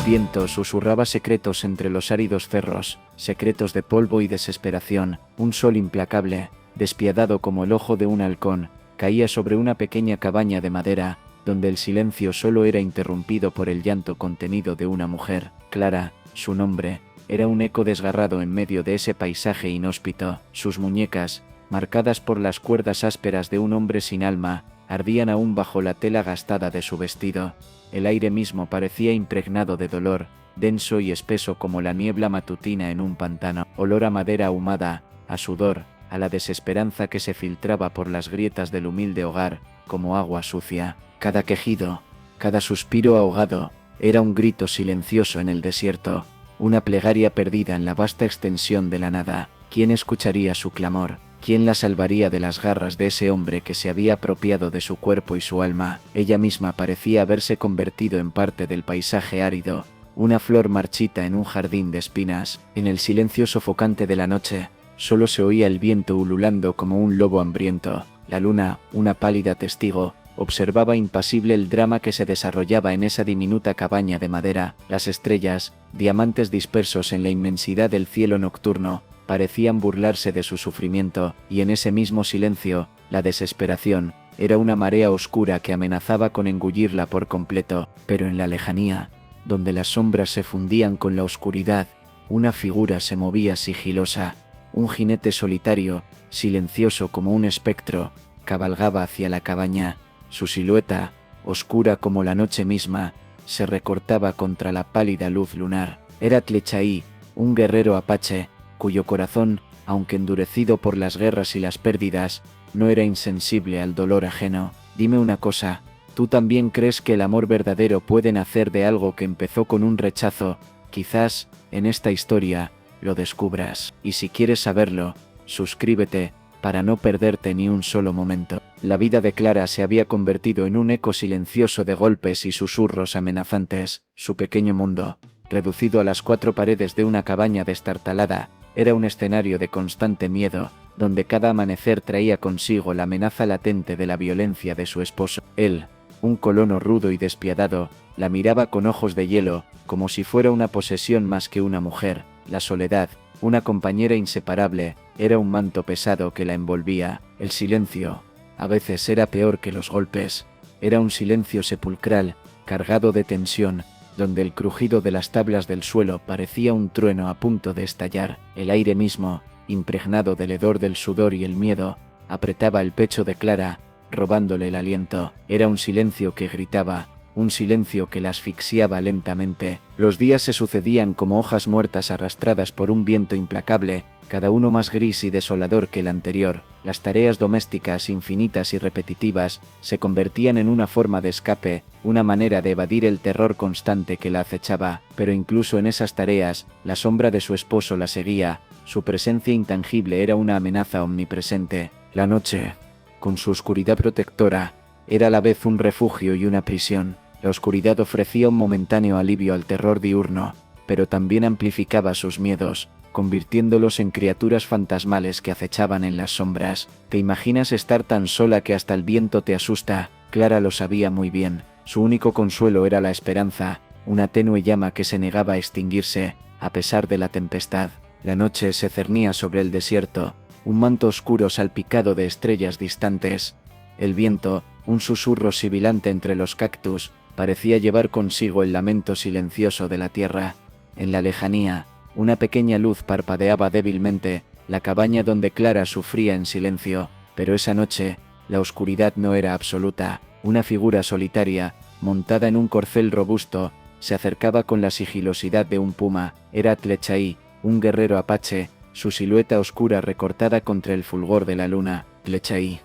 viento susurraba secretos entre los áridos cerros, secretos de polvo y desesperación. Un sol implacable, despiadado como el ojo de un halcón, caía sobre una pequeña cabaña de madera, donde el silencio solo era interrumpido por el llanto contenido de una mujer. Clara, su nombre, era un eco desgarrado en medio de ese paisaje inhóspito. Sus muñecas, marcadas por las cuerdas ásperas de un hombre sin alma, ardían aún bajo la tela gastada de su vestido. El aire mismo parecía impregnado de dolor, denso y espeso como la niebla matutina en un pantano. Olor a madera ahumada, a sudor, a la desesperanza que se filtraba por las grietas del humilde hogar, como agua sucia. Cada quejido, cada suspiro ahogado, era un grito silencioso en el desierto, una plegaria perdida en la vasta extensión de la nada. ¿Quién escucharía su clamor? ¿Quién la salvaría de las garras de ese hombre que se había apropiado de su cuerpo y su alma? Ella misma parecía haberse convertido en parte del paisaje árido, una flor marchita en un jardín de espinas. En el silencio sofocante de la noche, solo se oía el viento ululando como un lobo hambriento. La luna, una pálida testigo, observaba impasible el drama que se desarrollaba en esa diminuta cabaña de madera. Las estrellas, diamantes dispersos en la inmensidad del cielo nocturno, parecían burlarse de su sufrimiento, y en ese mismo silencio, la desesperación, era una marea oscura que amenazaba con engullirla por completo. Pero en la lejanía, donde las sombras se fundían con la oscuridad, una figura se movía sigilosa. Un jinete solitario, silencioso como un espectro, cabalgaba hacia la cabaña. Su silueta, oscura como la noche misma, se recortaba contra la pálida luz lunar. Era Tlechaí, un guerrero apache, cuyo corazón, aunque endurecido por las guerras y las pérdidas, no era insensible al dolor ajeno. Dime una cosa, ¿tú también crees que el amor verdadero puede nacer de algo que empezó con un rechazo? Quizás, en esta historia, lo descubras. Y si quieres saberlo, suscríbete, para no perderte ni un solo momento. La vida de Clara se había convertido en un eco silencioso de golpes y susurros amenazantes. Su pequeño mundo, reducido a las cuatro paredes de una cabaña destartalada, era un escenario de constante miedo, donde cada amanecer traía consigo la amenaza latente de la violencia de su esposo. Él, un colono rudo y despiadado, la miraba con ojos de hielo, como si fuera una posesión más que una mujer. La soledad, una compañera inseparable, era un manto pesado que la envolvía. El silencio, a veces era peor que los golpes. Era un silencio sepulcral, cargado de tensión, donde el crujido de las tablas del suelo parecía un trueno a punto de estallar. El aire mismo, impregnado del hedor del sudor y el miedo, apretaba el pecho de Clara, robándole el aliento. Era un silencio que gritaba, un silencio que la asfixiaba lentamente. Los días se sucedían como hojas muertas arrastradas por un viento implacable, cada uno más gris y desolador que el anterior. Las tareas domésticas infinitas y repetitivas se convertían en una forma de escape, una manera de evadir el terror constante que la acechaba. Pero incluso en esas tareas, la sombra de su esposo la seguía. Su presencia intangible era una amenaza omnipresente. La noche, con su oscuridad protectora, era a la vez un refugio y una prisión. La oscuridad ofrecía un momentáneo alivio al terror diurno, pero también amplificaba sus miedos, convirtiéndolos en criaturas fantasmales que acechaban en las sombras. ¿Te imaginas estar tan sola que hasta el viento te asusta? Clara lo sabía muy bien. Su único consuelo era la esperanza, una tenue llama que se negaba a extinguirse, a pesar de la tempestad. La noche se cernía sobre el desierto, un manto oscuro salpicado de estrellas distantes. El viento, un susurro sibilante entre los cactus, parecía llevar consigo el lamento silencioso de la tierra. En la lejanía, una pequeña luz parpadeaba débilmente, la cabaña donde Clara sufría en silencio. Pero esa noche, la oscuridad no era absoluta. Una figura solitaria, montada en un corcel robusto, se acercaba con la sigilosidad de un puma. Era Tlechaí, un guerrero apache, su silueta oscura recortada contra el fulgor de la luna. Tlechaí,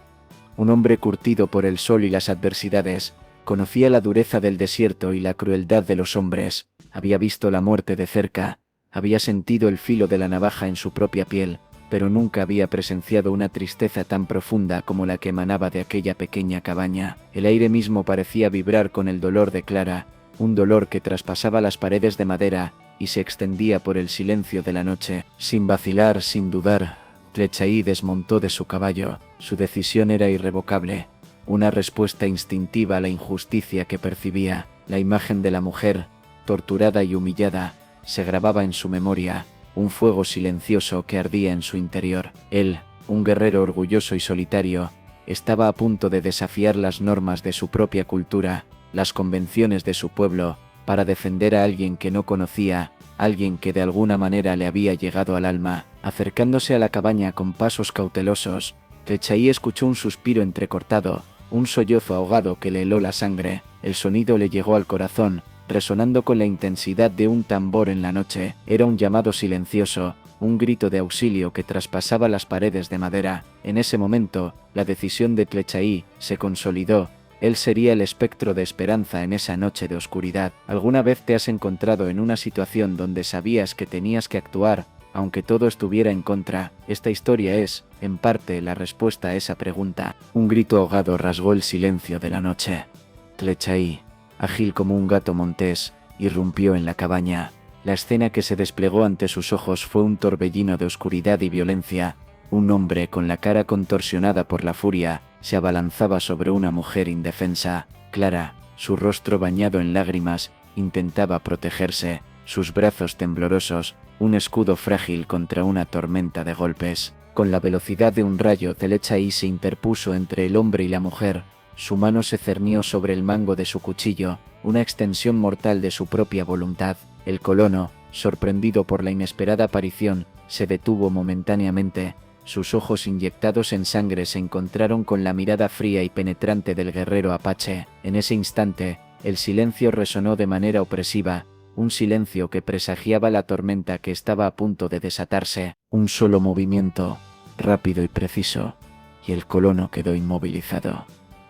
un hombre curtido por el sol y las adversidades, conocía la dureza del desierto y la crueldad de los hombres. Había visto la muerte de cerca, había sentido el filo de la navaja en su propia piel, pero nunca había presenciado una tristeza tan profunda como la que emanaba de aquella pequeña cabaña. El aire mismo parecía vibrar con el dolor de Clara, un dolor que traspasaba las paredes de madera y se extendía por el silencio de la noche. Sin vacilar, sin dudar, Tlechaí desmontó de su caballo. Su decisión era irrevocable, una respuesta instintiva a la injusticia que percibía. La imagen de la mujer, torturada y humillada, se grababa en su memoria un fuego silencioso que ardía en su interior. Él, un guerrero orgulloso y solitario, estaba a punto de desafiar las normas de su propia cultura, las convenciones de su pueblo, para defender a alguien que no conocía, alguien que de alguna manera le había llegado al alma. Acercándose a la cabaña con pasos cautelosos, Tlechay escuchó un suspiro entrecortado, un sollozo ahogado que le heló la sangre. El sonido le llegó al corazón, resonando con la intensidad de un tambor en la noche. Era un llamado silencioso, un grito de auxilio que traspasaba las paredes de madera. En ese momento, la decisión de Tlechay se consolidó. Él sería el espectro de esperanza en esa noche de oscuridad. ¿Alguna vez te has encontrado en una situación donde sabías que tenías que actuar, aunque todo estuviera en contra? Esta historia es, en parte, la respuesta a esa pregunta. Un grito ahogado rasgó el silencio de la noche. Tlechay, ágil como un gato montés, irrumpió en la cabaña. La escena que se desplegó ante sus ojos fue un torbellino de oscuridad y violencia. Un hombre con la cara contorsionada por la furia se abalanzaba sobre una mujer indefensa. Clara, su rostro bañado en lágrimas, intentaba protegerse, sus brazos temblorosos, un escudo frágil contra una tormenta de golpes. Con la velocidad de un rayo, Tlechay se interpuso entre el hombre y la mujer. Su mano se cernió sobre el mango de su cuchillo, una extensión mortal de su propia voluntad. El colono, sorprendido por la inesperada aparición, se detuvo momentáneamente. Sus ojos inyectados en sangre se encontraron con la mirada fría y penetrante del guerrero apache. En ese instante, el silencio resonó de manera opresiva, un silencio que presagiaba la tormenta que estaba a punto de desatarse. Un solo movimiento, rápido y preciso, y el colono quedó inmovilizado.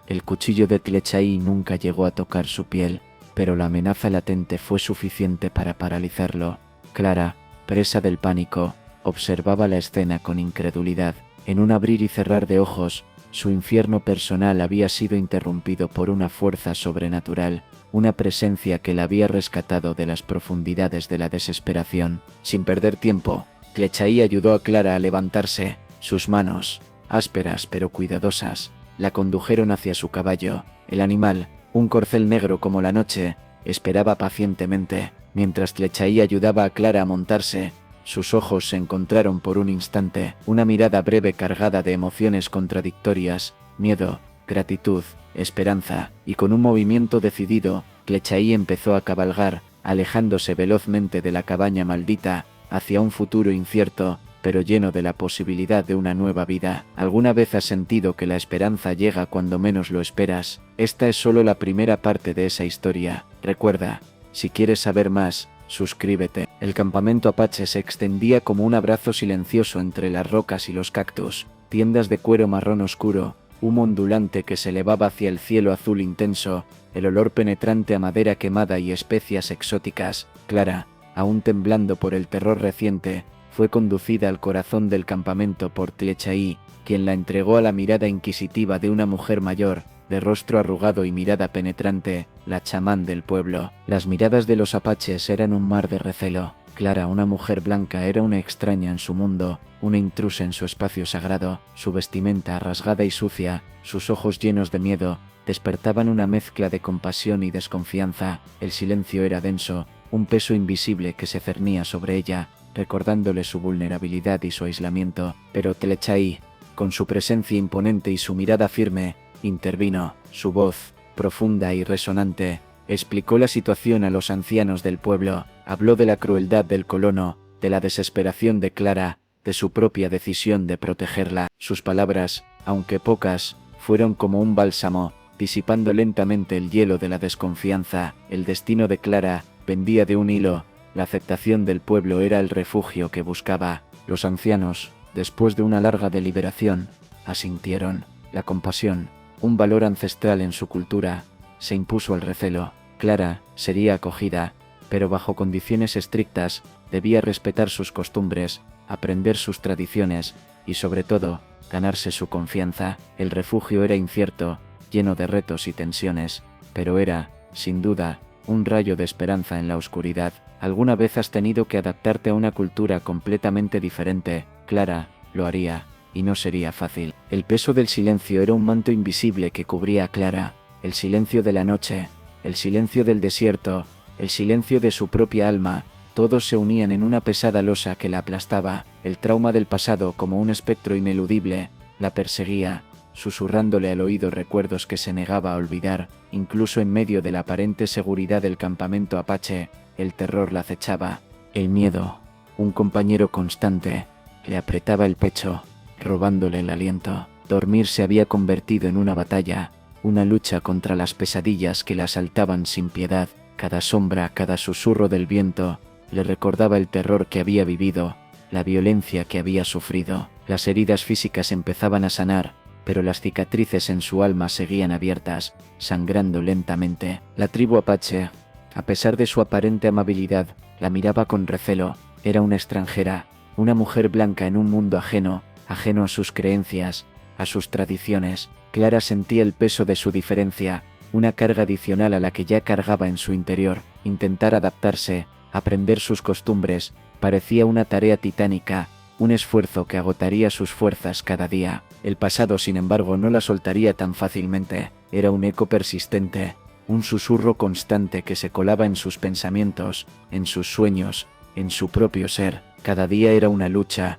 El cuchillo de Tlechay nunca llegó a tocar su piel, pero la amenaza latente fue suficiente para paralizarlo. Clara, presa del pánico, observaba la escena con incredulidad. En un abrir y cerrar de ojos, su infierno personal había sido interrumpido por una fuerza sobrenatural, una presencia que la había rescatado de las profundidades de la desesperación. Sin perder tiempo, Tlechay ayudó a Clara a levantarse. Sus manos, ásperas pero cuidadosas, la condujeron hacia su caballo. El animal, un corcel negro como la noche, esperaba pacientemente, mientras Tlechay ayudaba a Clara a montarse. Sus ojos se encontraron por un instante, una mirada breve cargada de emociones contradictorias, miedo, gratitud, esperanza, y con un movimiento decidido, Tlechay empezó a cabalgar, alejándose velozmente de la cabaña maldita, hacia un futuro incierto, pero lleno de la posibilidad de una nueva vida. ¿Alguna vez has sentido que la esperanza llega cuando menos lo esperas? Esta es solo la primera parte de esa historia. Recuerda, si quieres saber más, suscríbete. El campamento apache se extendía como un abrazo silencioso entre las rocas y los cactus, tiendas de cuero marrón oscuro, humo ondulante que se elevaba hacia el cielo azul intenso, el olor penetrante a madera quemada y especias exóticas. Clara, aún temblando por el terror reciente, fue conducida al corazón del campamento por Tlechay, quien la entregó a la mirada inquisitiva de una mujer mayor, de rostro arrugado y mirada penetrante, la chamán del pueblo. Las miradas de los apaches eran un mar de recelo. Clara, una mujer blanca, era una extraña en su mundo, una intrusa en su espacio sagrado. Su vestimenta rasgada y sucia, sus ojos llenos de miedo, despertaban una mezcla de compasión y desconfianza. El silencio era denso, un peso invisible que se cernía sobre ella, recordándole su vulnerabilidad y su aislamiento. Pero Tlechay, con su presencia imponente y su mirada firme, intervino. Su voz, profunda y resonante, explicó la situación a los ancianos del pueblo. Habló de la crueldad del colono, de la desesperación de Clara, de su propia decisión de protegerla. Sus palabras, aunque pocas, fueron como un bálsamo, disipando lentamente el hielo de la desconfianza. El destino de Clara pendía de un hilo. La aceptación del pueblo era el refugio que buscaba. Los ancianos, después de una larga deliberación, asintieron. La compasión, un valor ancestral en su cultura, se impuso al recelo. Clara sería acogida, pero bajo condiciones estrictas. Debía respetar sus costumbres, aprender sus tradiciones y, sobre todo, ganarse su confianza. El refugio era incierto, lleno de retos y tensiones, pero era, sin duda, un rayo de esperanza en la oscuridad. ¿Alguna vez has tenido que adaptarte a una cultura completamente diferente? Clara lo haría, y no sería fácil. El peso del silencio era un manto invisible que cubría a Clara, el silencio de la noche, el silencio del desierto, el silencio de su propia alma. Todos se unían en una pesada losa que la aplastaba. El trauma del pasado, como un espectro ineludible, la perseguía, susurrándole al oído recuerdos que se negaba a olvidar. Incluso en medio de la aparente seguridad del campamento apache, el terror la acechaba. El miedo, un compañero constante, le apretaba el pecho, robándole el aliento. Dormir se había convertido en una batalla, una lucha contra las pesadillas que la asaltaban sin piedad. Cada sombra, cada susurro del viento, le recordaba el terror que había vivido, la violencia que había sufrido. Las heridas físicas empezaban a sanar, pero las cicatrices en su alma seguían abiertas, sangrando lentamente. La tribu apache, a pesar de su aparente amabilidad, la miraba con recelo. Era una extranjera, una mujer blanca en un mundo ajeno a sus creencias, a sus tradiciones. Clara sentía el peso de su diferencia, una carga adicional a la que ya cargaba en su interior. Intentar adaptarse, aprender sus costumbres, parecía una tarea titánica, un esfuerzo que agotaría sus fuerzas cada día. El pasado, sin embargo, no la soltaría tan fácilmente. Era un eco persistente, un susurro constante que se colaba en sus pensamientos, en sus sueños, en su propio ser. Cada día era una lucha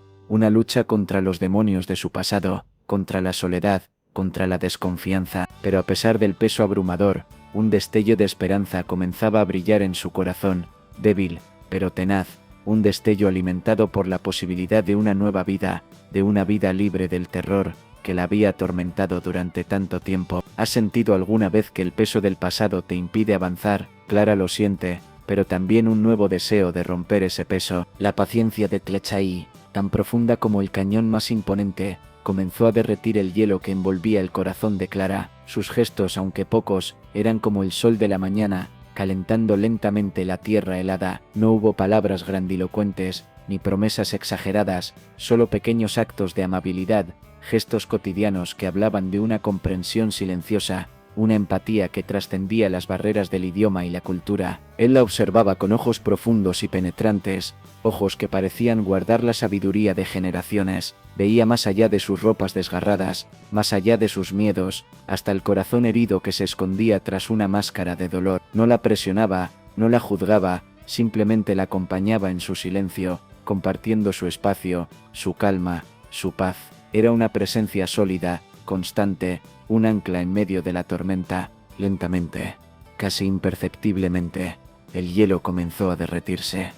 contra los demonios de su pasado, contra la soledad, contra la desconfianza. Pero a pesar del peso abrumador, un destello de esperanza comenzaba a brillar en su corazón, débil, pero tenaz, un destello alimentado por la posibilidad de una nueva vida, de una vida libre del terror que la había atormentado durante tanto tiempo. ¿Has sentido alguna vez que el peso del pasado te impide avanzar? Clara lo siente, pero también un nuevo deseo de romper ese peso. La paciencia de Tlechay, tan profunda como el cañón más imponente, comenzó a derretir el hielo que envolvía el corazón de Clara. Sus gestos, aunque pocos, eran como el sol de la mañana, calentando lentamente la tierra helada. No hubo palabras grandilocuentes, ni promesas exageradas, solo pequeños actos de amabilidad, gestos cotidianos que hablaban de una comprensión silenciosa, una empatía que trascendía las barreras del idioma y la cultura. Él la observaba con ojos profundos y penetrantes, ojos que parecían guardar la sabiduría de generaciones. Veía más allá de sus ropas desgarradas, más allá de sus miedos, hasta el corazón herido que se escondía tras una máscara de dolor. No la presionaba, no la juzgaba, simplemente la acompañaba en su silencio, compartiendo su espacio, su calma, su paz. Era una presencia sólida, constante, un ancla en medio de la tormenta. Lentamente, casi imperceptiblemente, el hielo comenzó a derretirse.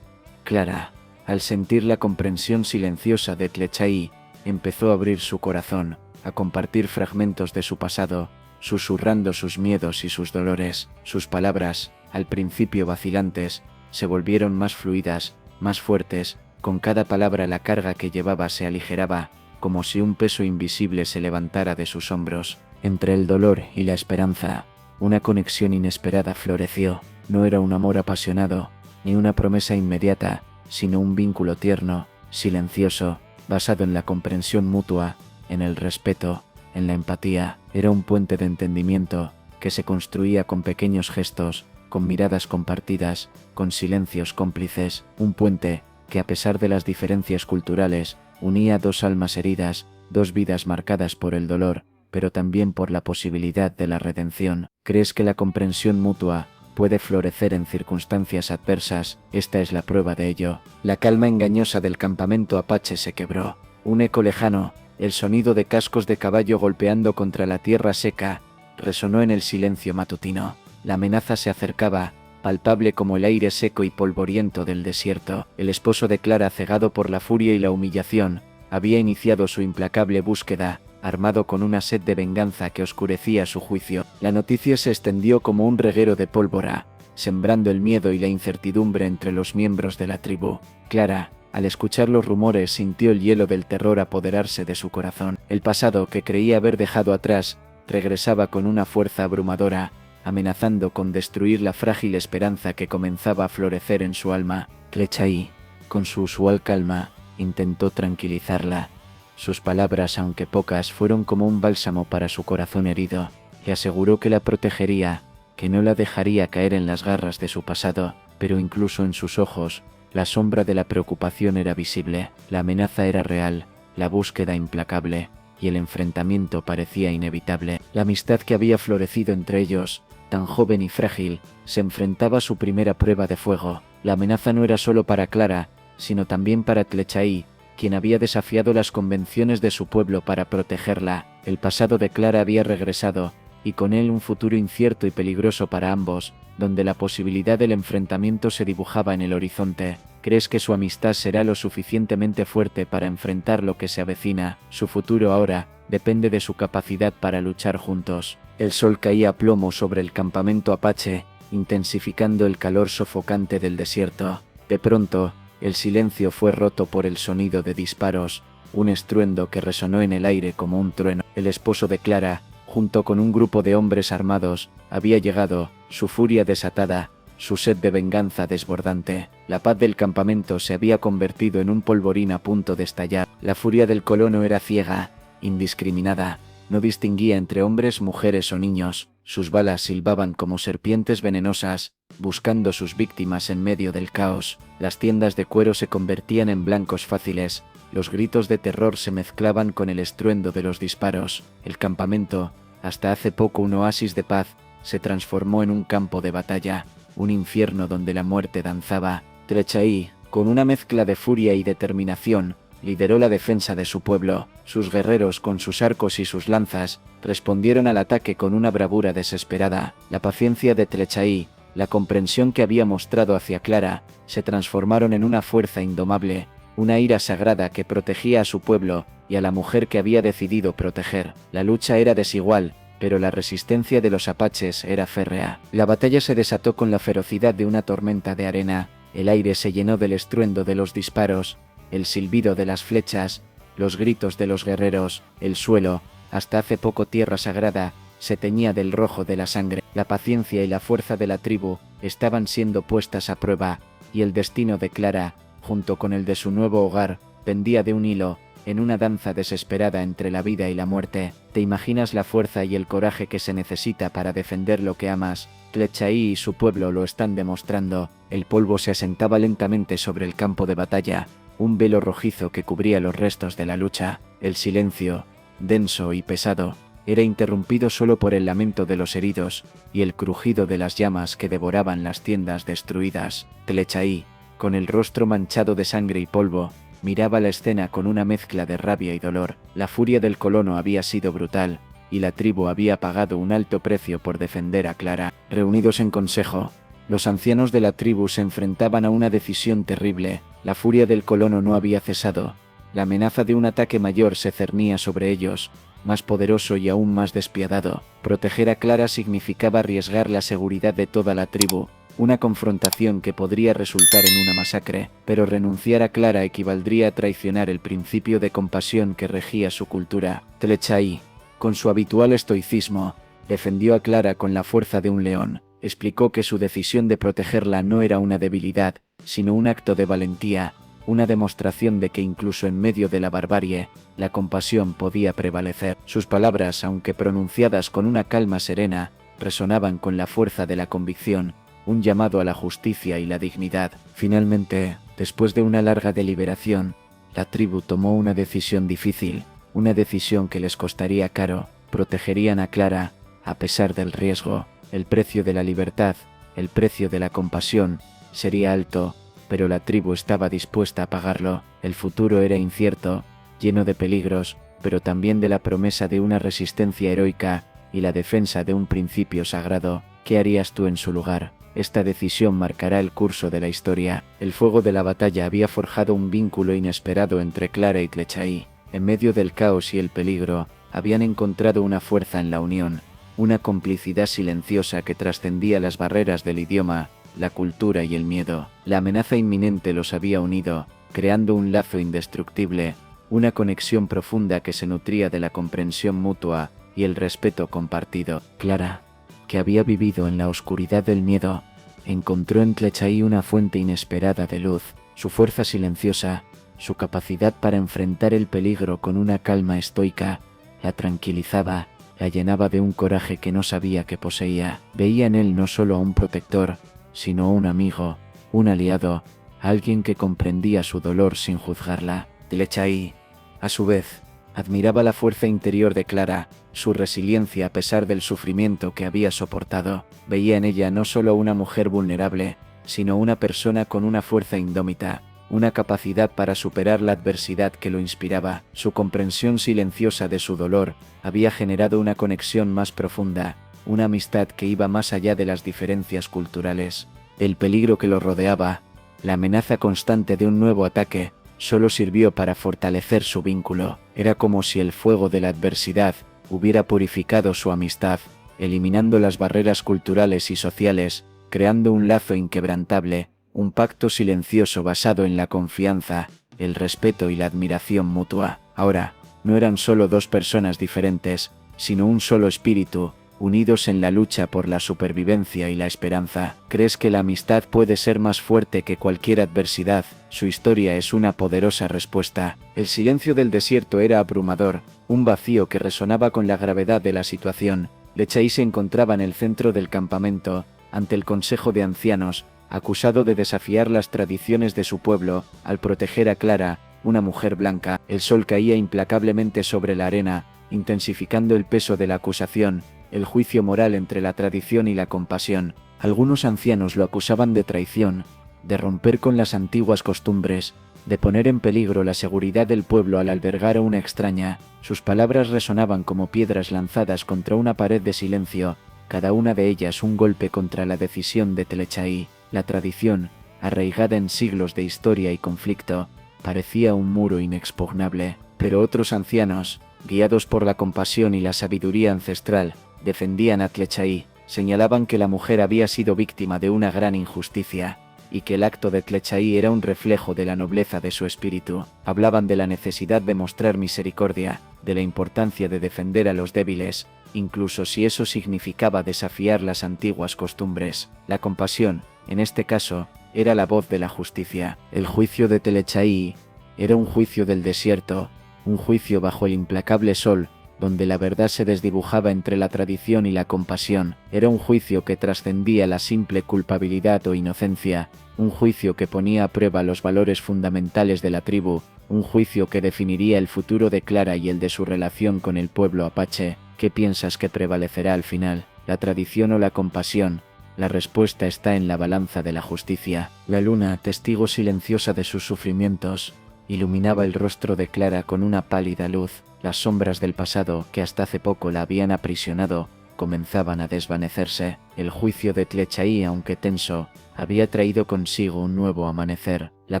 Clara, al sentir la comprensión silenciosa de Tlechay, empezó a abrir su corazón, a compartir fragmentos de su pasado, susurrando sus miedos y sus dolores. Sus palabras, al principio vacilantes, se volvieron más fluidas, más fuertes. Con cada palabra la carga que llevaba se aligeraba, como si un peso invisible se levantara de sus hombros. Entre el dolor y la esperanza, una conexión inesperada floreció. No era un amor apasionado, ni una promesa inmediata, sino un vínculo tierno, silencioso, basado en la comprensión mutua, en el respeto, en la empatía. Era un puente de entendimiento que se construía con pequeños gestos, con miradas compartidas, con silencios cómplices. Un puente que, a pesar de las diferencias culturales, unía dos almas heridas, dos vidas marcadas por el dolor, pero también por la posibilidad de la redención. ¿Crees que la comprensión mutua puede florecer en circunstancias adversas? Esta es la prueba de ello. La calma engañosa del campamento apache se quebró. Un eco lejano, el sonido de cascos de caballo golpeando contra la tierra seca, resonó en el silencio matutino. La amenaza se acercaba, palpable como el aire seco y polvoriento del desierto. El esposo de Clara, cegado por la furia y la humillación, había iniciado su implacable búsqueda, armado con una sed de venganza que oscurecía su juicio. La noticia se extendió como un reguero de pólvora, sembrando el miedo y la incertidumbre entre los miembros de la tribu. Clara, al escuchar los rumores, sintió el hielo del terror apoderarse de su corazón. El pasado que creía haber dejado atrás, regresaba con una fuerza abrumadora, amenazando con destruir la frágil esperanza que comenzaba a florecer en su alma. Tlechay, con su usual calma, intentó tranquilizarla. Sus palabras, aunque pocas, fueron como un bálsamo para su corazón herido. Le aseguró que la protegería, que no la dejaría caer en las garras de su pasado, pero incluso en sus ojos, la sombra de la preocupación era visible. La amenaza era real, la búsqueda implacable, y el enfrentamiento parecía inevitable. La amistad que había florecido entre ellos tan joven y frágil, se enfrentaba a su primera prueba de fuego. La amenaza no era solo para Clara, sino también para Tlechay, quien había desafiado las convenciones de su pueblo para protegerla. El pasado de Clara había regresado, y con él un futuro incierto y peligroso para ambos, donde la posibilidad del enfrentamiento se dibujaba en el horizonte. ¿Crees que su amistad será lo suficientemente fuerte para enfrentar lo que se avecina? Su futuro ahora depende de su capacidad para luchar juntos. El sol caía a plomo sobre el campamento apache, intensificando el calor sofocante del desierto. De pronto, el silencio fue roto por el sonido de disparos, un estruendo que resonó en el aire como un trueno. El esposo de Clara, junto con un grupo de hombres armados, había llegado, su furia desatada, su sed de venganza desbordante. La paz del campamento se había convertido en un polvorín a punto de estallar. La furia del colono era ciega, indiscriminada, no distinguía entre hombres, mujeres o niños. Sus balas silbaban como serpientes venenosas, buscando sus víctimas en medio del caos. Las tiendas de cuero se convertían en blancos fáciles, los gritos de terror se mezclaban con el estruendo de los disparos. El campamento, hasta hace poco un oasis de paz, se transformó en un campo de batalla, un infierno donde la muerte danzaba. Tlechay, con una mezcla de furia y determinación, lideró la defensa de su pueblo. Sus guerreros, con sus arcos y sus lanzas, respondieron al ataque con una bravura desesperada. La paciencia de Tlechay, la comprensión que había mostrado hacia Clara, se transformaron en una fuerza indomable, una ira sagrada que protegía a su pueblo y a la mujer que había decidido proteger. La lucha era desigual, pero la resistencia de los apaches era férrea. La batalla se desató con la ferocidad de una tormenta de arena. El aire se llenó del estruendo de los disparos, el silbido de las flechas, los gritos de los guerreros. El suelo, hasta hace poco tierra sagrada, se teñía del rojo de la sangre. La paciencia y la fuerza de la tribu estaban siendo puestas a prueba, y el destino de Clara, junto con el de su nuevo hogar, pendía de un hilo, en una danza desesperada entre la vida y la muerte. ¿Te imaginas la fuerza y el coraje que se necesita para defender lo que amas? Tlechay y su pueblo lo están demostrando. El polvo se asentaba lentamente sobre el campo de batalla, un velo rojizo que cubría los restos de la lucha. El silencio, denso y pesado, era interrumpido solo por el lamento de los heridos y el crujido de las llamas que devoraban las tiendas destruidas. Tlechay, con el rostro manchado de sangre y polvo, miraba la escena con una mezcla de rabia y dolor. La furia del colono había sido brutal, y la tribu había pagado un alto precio por defender a Clara. Reunidos en consejo, los ancianos de la tribu se enfrentaban a una decisión terrible. La furia del colono no había cesado. La amenaza de un ataque mayor se cernía sobre ellos, más poderoso y aún más despiadado. Proteger a Clara significaba arriesgar la seguridad de toda la tribu, una confrontación que podría resultar en una masacre, pero renunciar a Clara equivaldría a traicionar el principio de compasión que regía su cultura. Tlechay, con su habitual estoicismo, defendió a Clara con la fuerza de un león. Explicó que su decisión de protegerla no era una debilidad, sino un acto de valentía, una demostración de que incluso en medio de la barbarie, la compasión podía prevalecer. Sus palabras, aunque pronunciadas con una calma serena, resonaban con la fuerza de la convicción, un llamado a la justicia y la dignidad. Finalmente, después de una larga deliberación, la tribu tomó una decisión difícil, una decisión que les costaría caro. Protegerían a Clara, a pesar del riesgo. El precio de la libertad, el precio de la compasión, sería alto, pero la tribu estaba dispuesta a pagarlo. El futuro era incierto, lleno de peligros, pero también de la promesa de una resistencia heroica y la defensa de un principio sagrado. ¿Qué harías tú en su lugar? Esta decisión marcará el curso de la historia. El fuego de la batalla había forjado un vínculo inesperado entre Clara y Tlechay. En medio del caos y el peligro, habían encontrado una fuerza en la unión, una complicidad silenciosa que trascendía las barreras del idioma, la cultura y el miedo. La amenaza inminente los había unido, creando un lazo indestructible, una conexión profunda que se nutría de la comprensión mutua y el respeto compartido. Clara, que había vivido en la oscuridad del miedo, encontró en Tlechay una fuente inesperada de luz. Su fuerza silenciosa, su capacidad para enfrentar el peligro con una calma estoica, la tranquilizaba, la llenaba de un coraje que no sabía que poseía. Veía en él no solo a un protector, sino un amigo, un aliado, alguien que comprendía su dolor sin juzgarla. Tlechay, a su vez, Admiraba la fuerza interior de Clara, su resiliencia a pesar del sufrimiento que había soportado. Veía en ella no solo una mujer vulnerable, sino una persona con una fuerza indómita, una capacidad para superar la adversidad que lo inspiraba. Su comprensión silenciosa de su dolor había generado una conexión más profunda, una amistad que iba más allá de las diferencias culturales. El peligro que lo rodeaba, la amenaza constante de un nuevo ataque, solo sirvió para fortalecer su vínculo. Era como si el fuego de la adversidad hubiera purificado su amistad, eliminando las barreras culturales y sociales, creando un lazo inquebrantable, un pacto silencioso basado en la confianza, el respeto y la admiración mutua. Ahora, no eran solo dos personas diferentes, sino un solo espíritu, unidos en la lucha por la supervivencia y la esperanza. ¿Crees que la amistad puede ser más fuerte que cualquier adversidad? Su historia es una poderosa respuesta. El silencio del desierto era abrumador, un vacío que resonaba con la gravedad de la situación. Lecchaí se encontraba en el centro del campamento, ante el consejo de ancianos, acusado de desafiar las tradiciones de su pueblo, al proteger a Clara, una mujer blanca. El sol caía implacablemente sobre la arena, intensificando el peso de la acusación, el juicio moral entre la tradición y la compasión. Algunos ancianos lo acusaban de traición, de romper con las antiguas costumbres, de poner en peligro la seguridad del pueblo al albergar a una extraña. Sus palabras resonaban como piedras lanzadas contra una pared de silencio, cada una de ellas un golpe contra la decisión de Lecchaí. La tradición, arraigada en siglos de historia y conflicto, parecía un muro inexpugnable. Pero otros ancianos, guiados por la compasión y la sabiduría ancestral, defendían a Lecchaí, señalaban que la mujer había sido víctima de una gran injusticia, y que el acto de Lecchaí era un reflejo de la nobleza de su espíritu. Hablaban de la necesidad de mostrar misericordia, de la importancia de defender a los débiles, incluso si eso significaba desafiar las antiguas costumbres. La compasión, en este caso, era la voz de la justicia. El juicio de Lecchaí era un juicio del desierto, un juicio bajo el implacable sol, donde la verdad se desdibujaba entre la tradición y la compasión. Era un juicio que trascendía la simple culpabilidad o inocencia, un juicio que ponía a prueba los valores fundamentales de la tribu, un juicio que definiría el futuro de Clara y el de su relación con el pueblo apache. ¿Qué piensas que prevalecerá al final, la tradición o la compasión? La respuesta está en la balanza de la justicia. La luna, testigo silenciosa de sus sufrimientos, iluminaba el rostro de Clara con una pálida luz. Las sombras del pasado, que hasta hace poco la habían aprisionado, comenzaban a desvanecerse. El juicio de Lecchaí, aunque tenso, había traído consigo un nuevo amanecer. La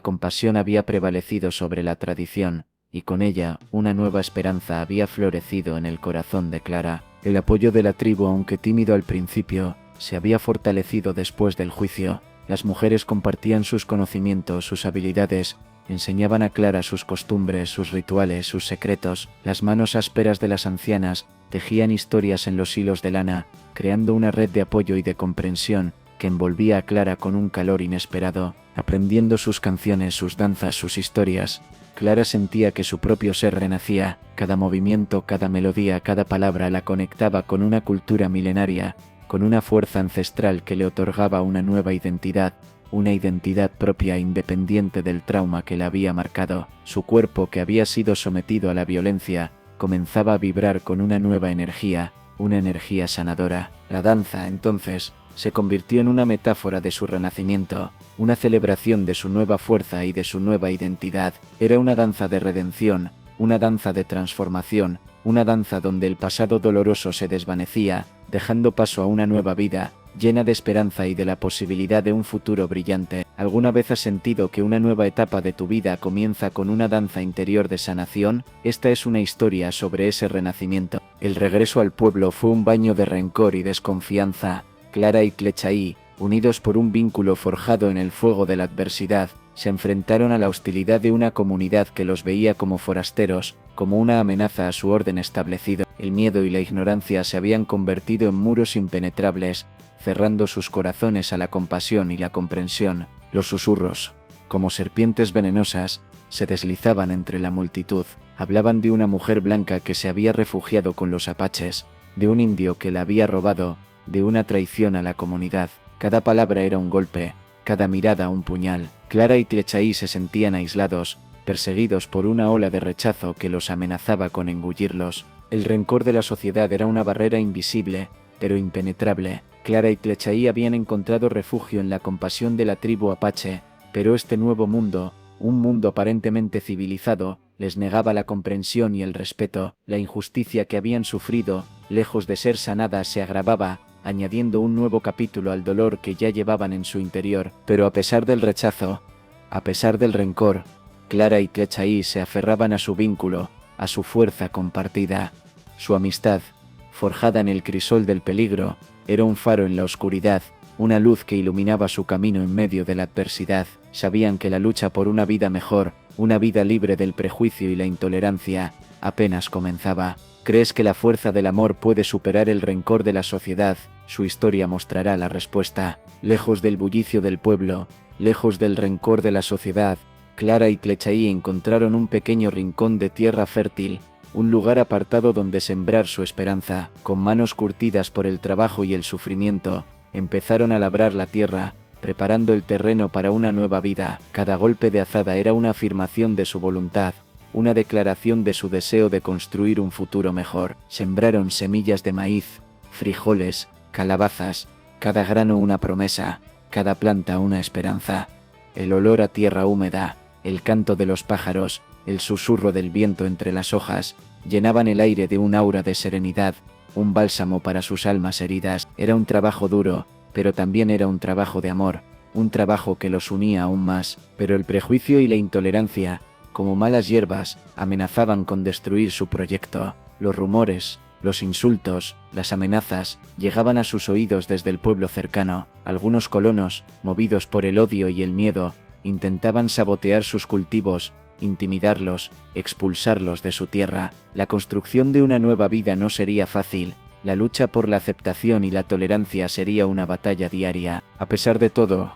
compasión había prevalecido sobre la tradición, y con ella una nueva esperanza había florecido en el corazón de Clara. El apoyo de la tribu, aunque tímido al principio, se había fortalecido después del juicio. Las mujeres compartían sus conocimientos, sus habilidades, enseñaban a Clara sus costumbres, sus rituales, sus secretos. Las manos ásperas de las ancianas tejían historias en los hilos de lana, creando una red de apoyo y de comprensión que envolvía a Clara con un calor inesperado. Aprendiendo sus canciones, sus danzas, sus historias, Clara sentía que su propio ser renacía. Cada movimiento, cada melodía, cada palabra la conectaba con una cultura milenaria, con una fuerza ancestral que le otorgaba una nueva identidad, una identidad propia e independiente del trauma que la había marcado. Su cuerpo, que había sido sometido a la violencia, comenzaba a vibrar con una nueva energía, una energía sanadora. La danza, entonces, se convirtió en una metáfora de su renacimiento, una celebración de su nueva fuerza y de su nueva identidad. Era una danza de redención, una danza de transformación, una danza donde el pasado doloroso se desvanecía, dejando paso a una nueva vida, llena de esperanza y de la posibilidad de un futuro brillante. ¿Alguna vez has sentido que una nueva etapa de tu vida comienza con una danza interior de sanación? Esta es una historia sobre ese renacimiento. El regreso al pueblo fue un baño de rencor y desconfianza. Clara y Lecchaí, unidos por un vínculo forjado en el fuego de la adversidad, se enfrentaron a la hostilidad de una comunidad que los veía como forasteros, como una amenaza a su orden establecido. El miedo y la ignorancia se habían convertido en muros impenetrables, cerrando sus corazones a la compasión y la comprensión. Los susurros, como serpientes venenosas, se deslizaban entre la multitud. Hablaban de una mujer blanca que se había refugiado con los apaches, de un indio que la había robado, de una traición a la comunidad. Cada palabra era un golpe, cada mirada un puñal. Clara y Lecchaí se sentían aislados, perseguidos por una ola de rechazo que los amenazaba con engullirlos. El rencor de la sociedad era una barrera invisible, pero impenetrable. Clara y Tlechay habían encontrado refugio en la compasión de la tribu apache, pero este nuevo mundo, un mundo aparentemente civilizado, les negaba la comprensión y el respeto. La injusticia que habían sufrido, lejos de ser sanada, se agravaba, añadiendo un nuevo capítulo al dolor que ya llevaban en su interior. Pero a pesar del rechazo, a pesar del rencor, Clara y Tlechay se aferraban a su vínculo, a su fuerza compartida. Su amistad, forjada en el crisol del peligro, era un faro en la oscuridad, una luz que iluminaba su camino en medio de la adversidad. Sabían que la lucha por una vida mejor, una vida libre del prejuicio y la intolerancia, apenas comenzaba. ¿Crees que la fuerza del amor puede superar el rencor de la sociedad? Su historia mostrará la respuesta. Lejos del bullicio del pueblo, lejos del rencor de la sociedad, Clara y Tlechay encontraron un pequeño rincón de tierra fértil, un lugar apartado donde sembrar su esperanza. Con manos curtidas por el trabajo y el sufrimiento, empezaron a labrar la tierra, preparando el terreno para una nueva vida. Cada golpe de azada era una afirmación de su voluntad, una declaración de su deseo de construir un futuro mejor. Sembraron semillas de maíz, frijoles, calabazas, cada grano una promesa, cada planta una esperanza. El olor a tierra húmeda, el canto de los pájaros, el susurro del viento entre las hojas, llenaban el aire de un aura de serenidad, un bálsamo para sus almas heridas. Era un trabajo duro, pero también era un trabajo de amor, un trabajo que los unía aún más. Pero el prejuicio y la intolerancia, como malas hierbas, amenazaban con destruir su proyecto. Los rumores, los insultos, las amenazas, llegaban a sus oídos desde el pueblo cercano. Algunos colonos, movidos por el odio y el miedo, intentaban sabotear sus cultivos, intimidarlos, expulsarlos de su tierra. La construcción de una nueva vida no sería fácil. La lucha por la aceptación y la tolerancia sería una batalla diaria. A pesar de todo,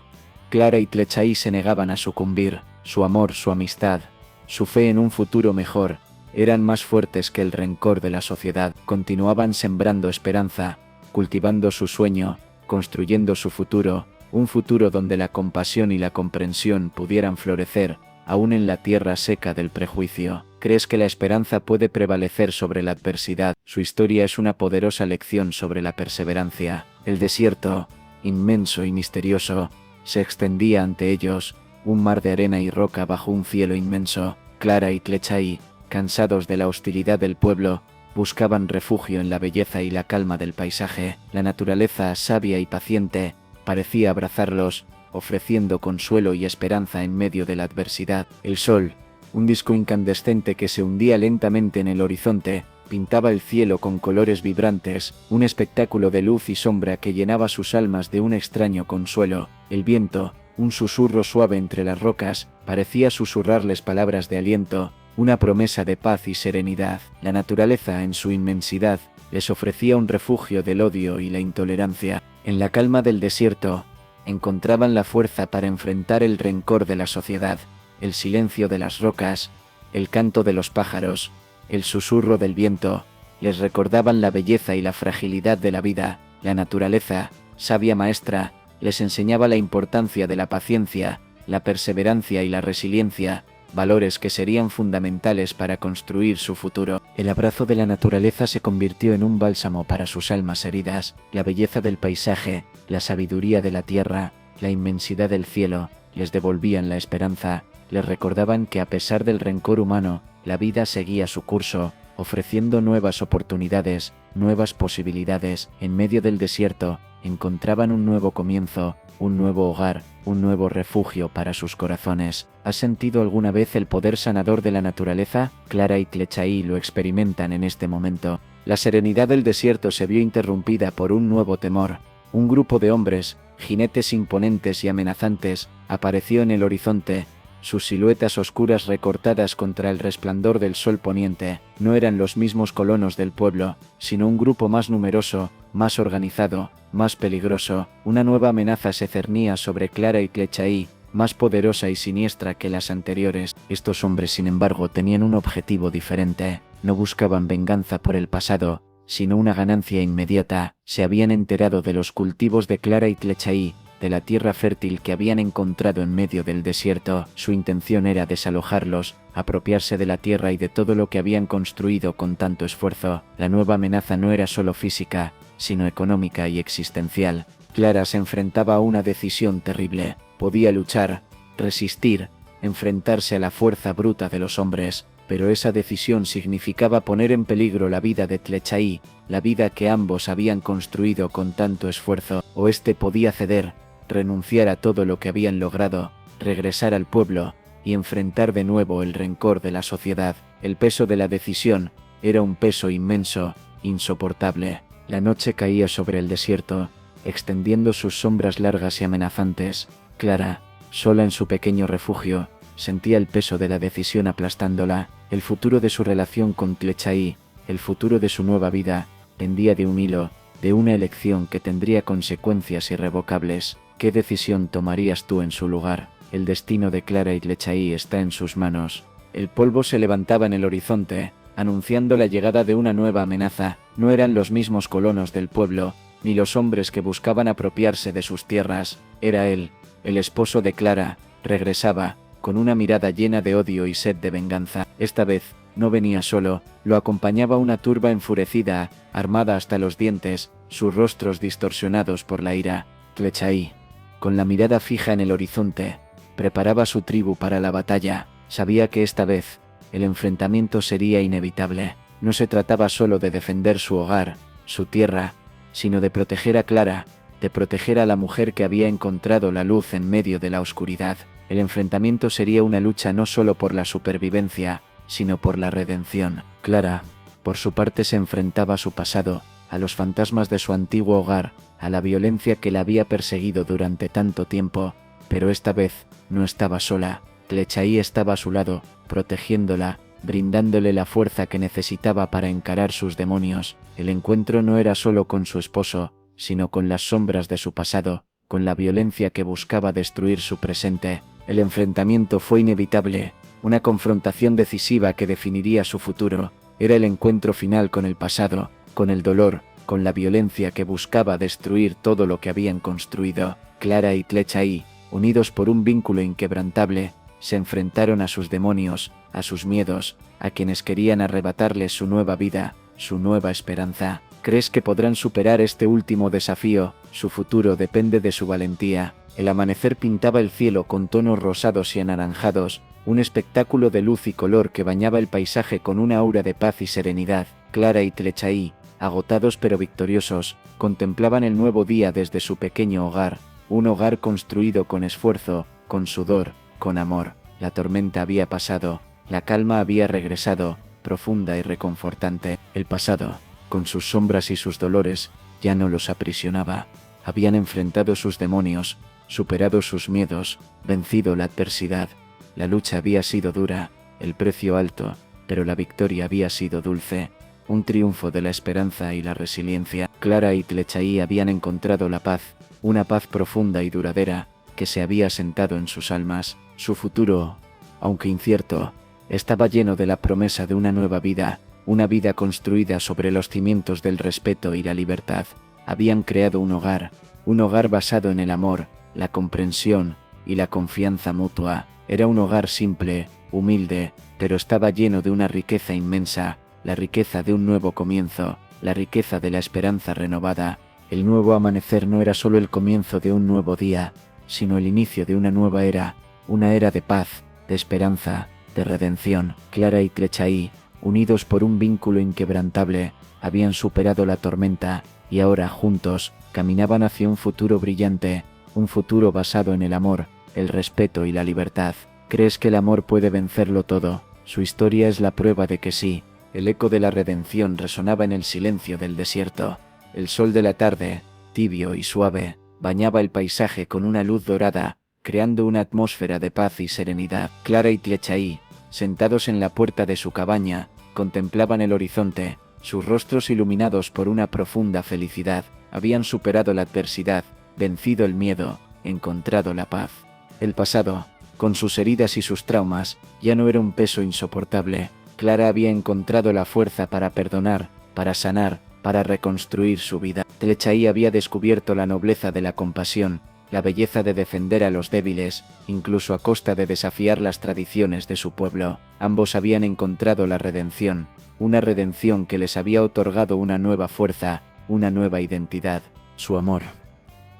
Clara y Tlechay se negaban a sucumbir. Su amor, su amistad, su fe en un futuro mejor, eran más fuertes que el rencor de la sociedad. Continuaban sembrando esperanza, cultivando su sueño, construyendo su futuro, un futuro donde la compasión y la comprensión pudieran florecer, aún en la tierra seca del prejuicio. ¿Crees que la esperanza puede prevalecer sobre la adversidad? Su historia es una poderosa lección sobre la perseverancia. El desierto, inmenso y misterioso, se extendía ante ellos, un mar de arena y roca bajo un cielo inmenso. Clara y Tlechay, cansados de la hostilidad del pueblo, buscaban refugio en la belleza y la calma del paisaje. La naturaleza, sabia y paciente, parecía abrazarlos, ofreciendo consuelo y esperanza en medio de la adversidad. El sol, un disco incandescente que se hundía lentamente en el horizonte, pintaba el cielo con colores vibrantes, un espectáculo de luz y sombra que llenaba sus almas de un extraño consuelo. El viento, un susurro suave entre las rocas, parecía susurrarles palabras de aliento, una promesa de paz y serenidad. La naturaleza, en su inmensidad, les ofrecía un refugio del odio y la intolerancia. En la calma del desierto, encontraban la fuerza para enfrentar el rencor de la sociedad. El silencio de las rocas, el canto de los pájaros, el susurro del viento, les recordaban la belleza y la fragilidad de la vida. La naturaleza, sabia maestra, les enseñaba la importancia de la paciencia, la perseverancia y la resiliencia, valores que serían fundamentales para construir su futuro. El abrazo de la naturaleza se convirtió en un bálsamo para sus almas heridas. La belleza del paisaje, la sabiduría de la tierra, la inmensidad del cielo, les devolvían la esperanza, les recordaban que a pesar del rencor humano, la vida seguía su curso, ofreciendo nuevas oportunidades, nuevas posibilidades. En medio del desierto, encontraban un nuevo comienzo, un nuevo hogar, un nuevo refugio para sus corazones. ¿Has sentido alguna vez el poder sanador de la naturaleza? Clara y Tlechay lo experimentan en este momento. La serenidad del desierto se vio interrumpida por un nuevo temor. Un grupo de hombres, jinetes imponentes y amenazantes, apareció en el horizonte, sus siluetas oscuras recortadas contra el resplandor del sol poniente. No eran los mismos colonos del pueblo, sino un grupo más numeroso, más organizado, más peligroso. Una nueva amenaza se cernía sobre Clara y Tlechay, más poderosa y siniestra que las anteriores. Estos hombres, sin embargo, tenían un objetivo diferente. No buscaban venganza por el pasado, sino una ganancia inmediata. Se habían enterado de los cultivos de Clara y Tlechay, de la tierra fértil que habían encontrado en medio del desierto. Su intención era desalojarlos, apropiarse de la tierra y de todo lo que habían construido con tanto esfuerzo. La nueva amenaza no era solo física, sino económica y existencial. Clara se enfrentaba a una decisión terrible. Podía luchar, resistir, enfrentarse a la fuerza bruta de los hombres, pero esa decisión significaba poner en peligro la vida de Tlechay, la vida que ambos habían construido con tanto esfuerzo. O este podía ceder, renunciar a todo lo que habían logrado, regresar al pueblo y enfrentar de nuevo el rencor de la sociedad. El peso de la decisión era un peso inmenso, insoportable. La noche caía sobre el desierto, extendiendo sus sombras largas y amenazantes. Clara, sola en su pequeño refugio, sentía el peso de la decisión aplastándola. El futuro de su relación con Tlechay, el futuro de su nueva vida, pendía de un hilo, de una elección que tendría consecuencias irrevocables. ¿Qué decisión tomarías tú en su lugar? El destino de Clara y Tlechay está en sus manos. El polvo se levantaba en el horizonte, anunciando la llegada de una nueva amenaza. No eran los mismos colonos del pueblo, ni los hombres que buscaban apropiarse de sus tierras. Era él, el esposo de Clara, regresaba, con una mirada llena de odio y sed de venganza. Esta vez, no venía solo, lo acompañaba una turba enfurecida, armada hasta los dientes, sus rostros distorsionados por la ira. Tlechay, con la mirada fija en el horizonte, preparaba su tribu para la batalla. Sabía que esta vez, el enfrentamiento sería inevitable. No se trataba solo de defender su hogar, su tierra, sino de proteger a Clara, de proteger a la mujer que había encontrado la luz en medio de la oscuridad. El enfrentamiento sería una lucha no solo por la supervivencia, sino por la redención. Clara, por su parte, se enfrentaba a su pasado, a los fantasmas de su antiguo hogar, a la violencia que la había perseguido durante tanto tiempo, pero esta vez no estaba sola. Tlechay estaba a su lado, protegiéndola, brindándole la fuerza que necesitaba para encarar sus demonios. El encuentro no era solo con su esposo, sino con las sombras de su pasado, con la violencia que buscaba destruir su presente. El enfrentamiento fue inevitable, una confrontación decisiva que definiría su futuro. Era el encuentro final con el pasado, con el dolor, con la violencia que buscaba destruir todo lo que habían construido. Clara y Tlechay, unidos por un vínculo inquebrantable, se enfrentaron a sus demonios, a sus miedos, a quienes querían arrebatarles su nueva vida, su nueva esperanza. ¿Crees que podrán superar este último desafío? Su futuro depende de su valentía. El amanecer pintaba el cielo con tonos rosados y anaranjados, un espectáculo de luz y color que bañaba el paisaje con una aura de paz y serenidad. Clara y Tlechay, agotados pero victoriosos, contemplaban el nuevo día desde su pequeño hogar, un hogar construido con esfuerzo, con sudor, con amor. La tormenta había pasado, la calma había regresado, profunda y reconfortante. El pasado, con sus sombras y sus dolores, ya no los aprisionaba. Habían enfrentado sus demonios, superado sus miedos, vencido la adversidad. La lucha había sido dura, el precio alto, pero la victoria había sido dulce. Un triunfo de la esperanza y la resiliencia. Clara y Tlechay habían encontrado la paz, una paz profunda y duradera, que se había asentado en sus almas. Su futuro, aunque incierto, estaba lleno de la promesa de una nueva vida, una vida construida sobre los cimientos del respeto y la libertad. Habían creado un hogar basado en el amor, la comprensión y la confianza mutua. Era un hogar simple, humilde, pero estaba lleno de una riqueza inmensa, la riqueza de un nuevo comienzo, la riqueza de la esperanza renovada. El nuevo amanecer no era solo el comienzo de un nuevo día, sino el inicio de una nueva era, una era de paz, de esperanza, de redención. Clara y Tlechay, unidos por un vínculo inquebrantable, habían superado la tormenta, y ahora juntos, caminaban hacia un futuro brillante, un futuro basado en el amor, el respeto y la libertad. ¿Crees que el amor puede vencerlo todo? Su historia es la prueba de que sí. El eco de la redención resonaba en el silencio del desierto. El sol de la tarde, tibio y suave, bañaba el paisaje con una luz dorada, creando una atmósfera de paz y serenidad. Clara y Tlechay, sentados en la puerta de su cabaña, contemplaban el horizonte, sus rostros iluminados por una profunda felicidad. Habían superado la adversidad, vencido el miedo, encontrado la paz. El pasado, con sus heridas y sus traumas, ya no era un peso insoportable. Clara había encontrado la fuerza para perdonar, para sanar, para reconstruir su vida. Tlechay había descubierto la nobleza de la compasión, la belleza de defender a los débiles, incluso a costa de desafiar las tradiciones de su pueblo. Ambos habían encontrado la redención, una redención que les había otorgado una nueva fuerza, una nueva identidad. Su amor,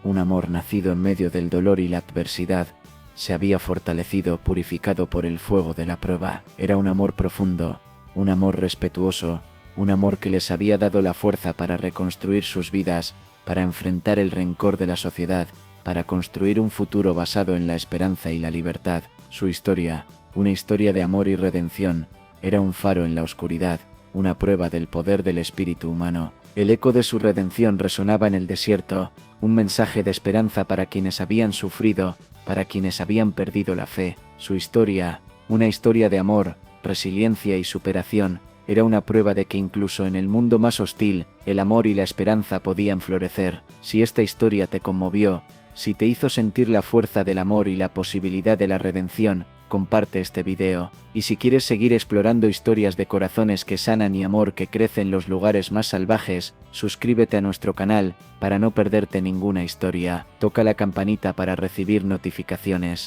un amor nacido en medio del dolor y la adversidad, se había fortalecido, purificado por el fuego de la prueba. Era un amor profundo, un amor respetuoso, un amor que les había dado la fuerza para reconstruir sus vidas, para enfrentar el rencor de la sociedad, para construir un futuro basado en la esperanza y la libertad. Su historia, una historia de amor y redención, era un faro en la oscuridad, una prueba del poder del espíritu humano. El eco de su redención resonaba en el desierto, un mensaje de esperanza para quienes habían sufrido, para quienes habían perdido la fe. Su historia, una historia de amor, resiliencia y superación, era una prueba de que incluso en el mundo más hostil, el amor y la esperanza podían florecer. Si esta historia te conmovió, si te hizo sentir la fuerza del amor y la posibilidad de la redención, comparte este video. Y si quieres seguir explorando historias de corazones que sanan y amor que crece en los lugares más salvajes, suscríbete a nuestro canal para no perderte ninguna historia. Toca la campanita para recibir notificaciones.